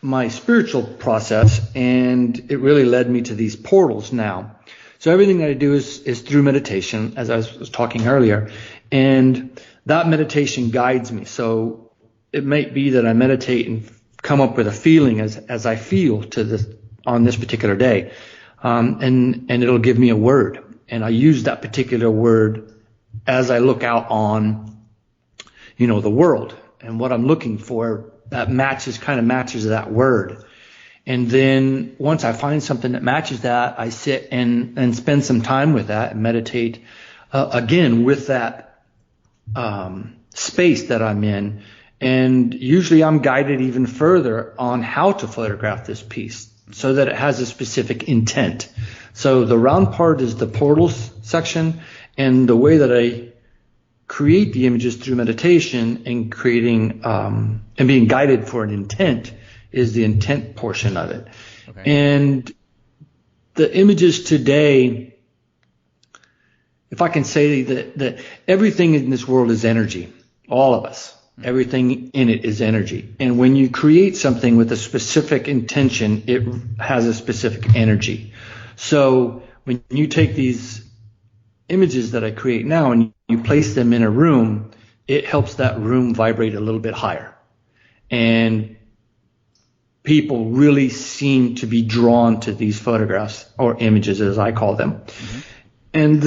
my spiritual process, and it really led me to these portals now. So everything that I do is through meditation, as I was talking earlier, and that meditation guides me. So it might be that I meditate and come up with a feeling as I feel on this particular day, and it'll give me a word, and I use that particular word as I look out on, the world and what I'm looking for that kind of matches that word. And then once I find something that matches that, I sit and spend some time with that and meditate again with that space that I'm in. And usually I'm guided even further on how to photograph this piece so that it has a specific intent. So the round part is the portals section, and the way that I create the images through meditation and creating and being guided for an intent is the intent portion of it. Okay. And the images today, if I can say that everything in this world is energy, all of us, everything in it is energy. And when you create something with a specific intention, it has a specific energy. So when you take these images that I create now and you place them in a room, it helps that room vibrate a little bit higher. And people really seem to be drawn to these photographs, or images as I call them. Mm-hmm. And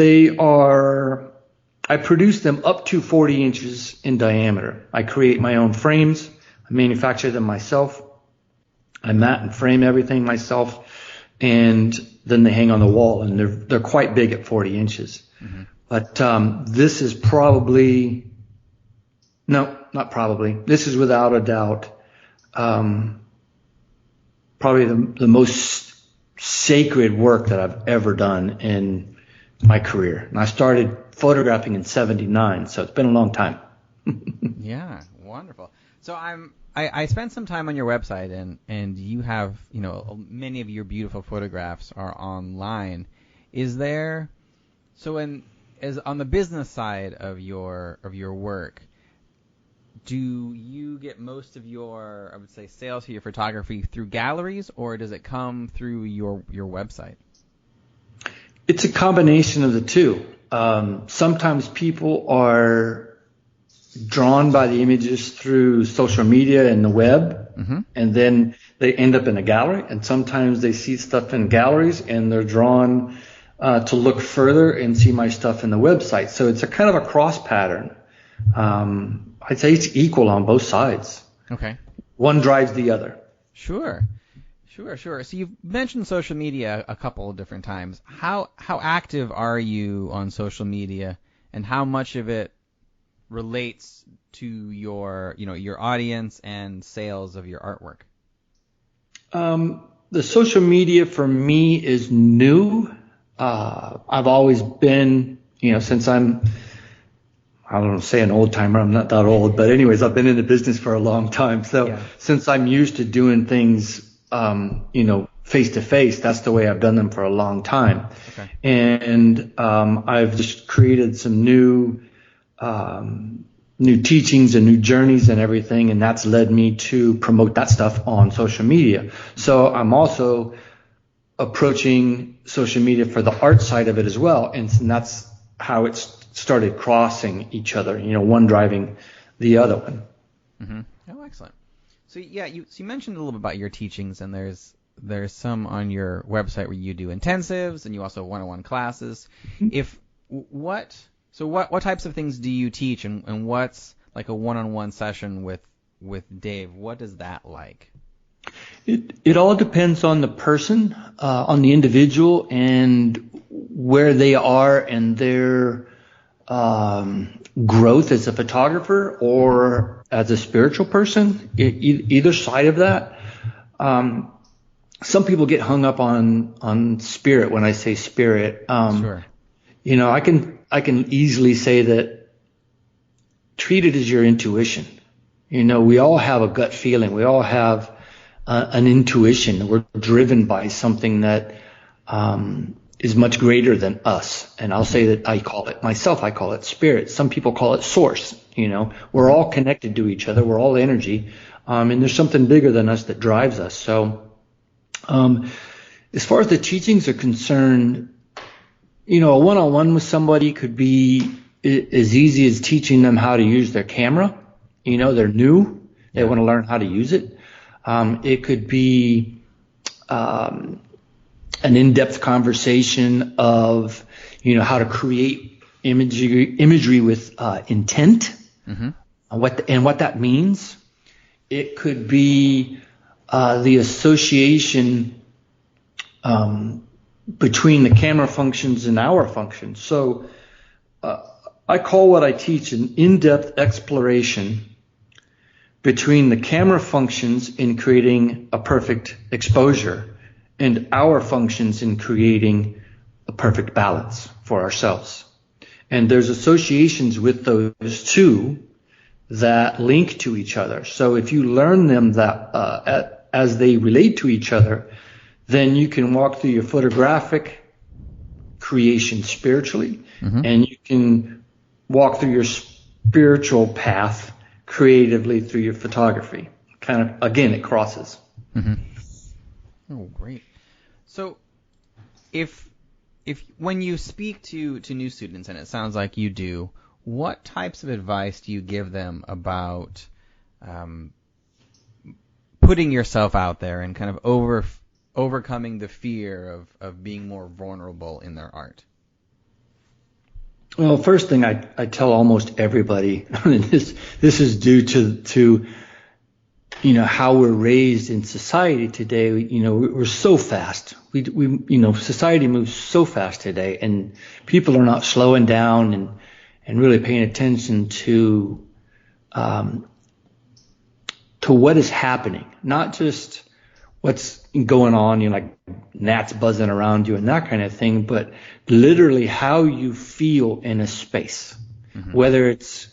I produce them up to 40 inches in diameter. I create my own frames. I manufacture them myself. I mat and frame everything myself. And then they hang on the wall, and they're quite big at 40 inches. Mm-hmm. But this is this is without a doubt probably the most sacred work that I've ever done in my career. And I started photographing in 79, so it's been a long time. Yeah, wonderful. So I spent some time on your website, and you have, many of your beautiful photographs are online. Is there, as on the business side of your work, do you get most of your, I would say, sales for your photography through galleries, or does it come through your website? It's a combination of the two. Sometimes people are drawn by the images through social media and the web, mm-hmm. and then they end up in a gallery. And sometimes they see stuff in galleries and they're drawn to look further and see my stuff in the website. So it's a kind of a cross pattern. I'd say it's equal on both sides. Okay. One drives the other. Sure. So you've mentioned social media a couple of different times. How active are you on social media, and how much of it relates to your audience and sales of your artwork? The social media for me is new. I've always been, since I don't say an old timer, I'm not that old, but anyways, I've been in the business for a long time. So Since I'm used to doing things, face to face, that's the way I've done them for a long time. Okay. And I've just created some new teachings and new journeys and everything, and that's led me to promote that stuff on social media. So I'm also approaching social media for the art side of it as well, and that's how it's started crossing each other, one driving the other one. Mm-hmm. Oh, excellent. So you mentioned a little bit about your teachings, and there's some on your website where you do intensives and you also one-on-one classes. What types of things do you teach, and what's like a one-on-one session with Dave? What is that like? It all depends on the person, on the individual, and where they are and their growth as a photographer or as a spiritual person. Either side of that. Some people get hung up on spirit when I say spirit. Sure. I can easily say that treat it as your intuition. We all have a gut feeling. We all have an intuition. We're driven by something that is much greater than us. And I'll say that I call it spirit. Some people call it source. We're all connected to each other. We're all energy. And there's something bigger than us that drives us. So as far as the teachings are concerned, a one-on-one with somebody could be as easy as teaching them how to use their camera. They're new. They want to learn how to use it. It could be an in-depth conversation of, how to create imagery with intent, what that means. It could be the association between the camera functions and our functions. So I call what I teach an in-depth exploration between the camera functions in creating a perfect exposure and our functions in creating a perfect balance for ourselves. And there's associations with those two that link to each other. So if you learn them that as they relate to each other, then you can walk through your photographic creation spiritually, and you can walk through your spiritual path creatively through your photography. Kind of, again, it crosses. Oh, great. So if when you speak to new students, and it sounds like you do, what types of advice do you give them about putting yourself out there and kind of overcoming the fear of being more vulnerable in their art? Well, first thing I tell almost everybody, and this is due to how we're raised in society today. We're so fast. We society moves so fast today, and people are not slowing down and really paying attention to what is happening, not just what's going on, like gnats buzzing around you and that kind of thing, but literally how you feel in a space, whether it's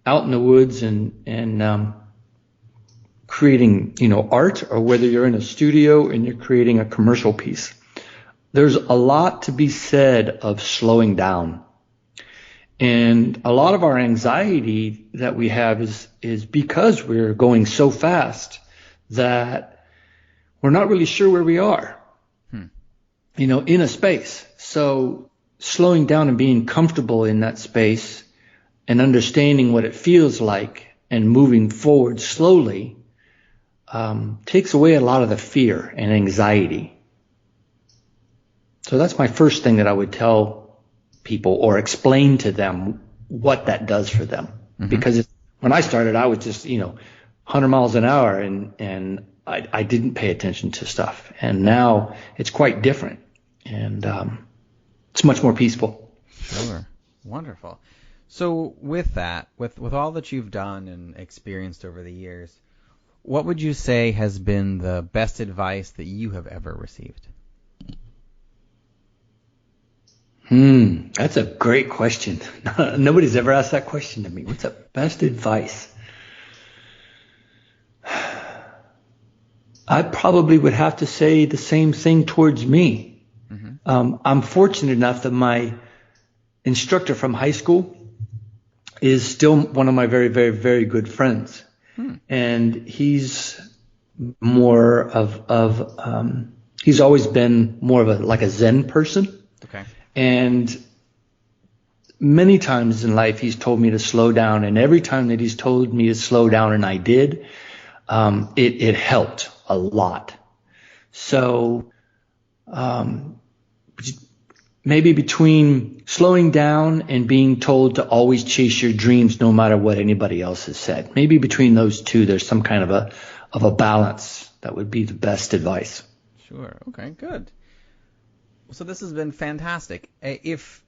out in the woods and creating, art, or whether you're in a studio and you're creating a commercial piece. There's a lot to be said of slowing down. And a lot of our anxiety that we have is because we're going so fast that we're not really sure where we are, in a space. So slowing down and being comfortable in that space and understanding what it feels like and moving forward slowly takes away a lot of the fear and anxiety. So that's my first thing that I would tell people or explain to them what that does for them. Because when I started, I was just, 100 miles an hour and I didn't pay attention to stuff. And now it's quite different. And it's much more peaceful. Sure. Wonderful. So with that, with all that you've done and experienced over the years, what would you say has been the best advice that you have ever received? That's a great question. Nobody's ever asked that question to me. What's the best advice? I probably would have to say the same thing towards me. I'm fortunate enough that my instructor from high school is still one of my very, very, very good friends. And he's more of he's always been more of a Zen person. Okay. And many times in life he's told me to slow down, and every time that he's told me to slow down and I did, it helped a lot. So maybe between slowing down and being told to always chase your dreams no matter what anybody else has said, maybe between those two there's some kind of a balance that would be the best advice. Sure. Okay, good. So this has been fantastic. If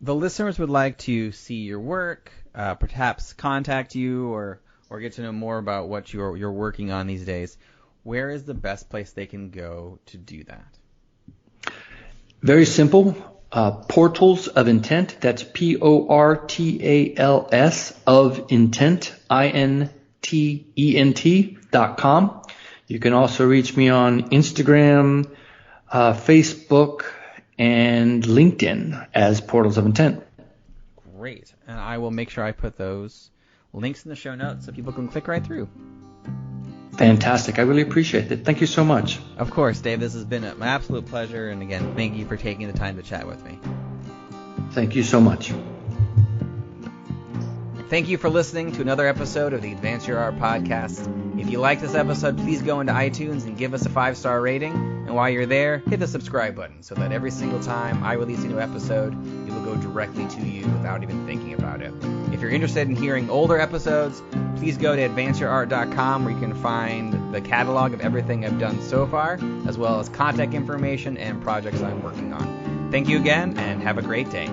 the listeners would like to see your work, perhaps contact you or get to know more about what you're working on these days, where is the best place they can go to do that? Very simple. Portals of Intent. That's PORTALS of Intent, INTENT.com. You can also reach me on Instagram, Facebook, and LinkedIn as Portals of Intent. Great. And I will make sure I put those links in the show notes so people can click right through. Fantastic. I really appreciate it. Thank you so much. Of course, Dave. This has been my absolute pleasure. And again, thank you for taking the time to chat with me. Thank you so much. Thank you for listening to another episode of the Advance Your Art podcast. If you like this episode, please go into iTunes and give us a 5-star rating. And while you're there, hit the subscribe button so that every single time I release a new episode, it will go directly to you without even thinking about it. If you're interested in hearing older episodes, please go to advanceyourart.com where you can find the catalog of everything I've done so far, as well as contact information and projects I'm working on. Thank you again, and have a great day.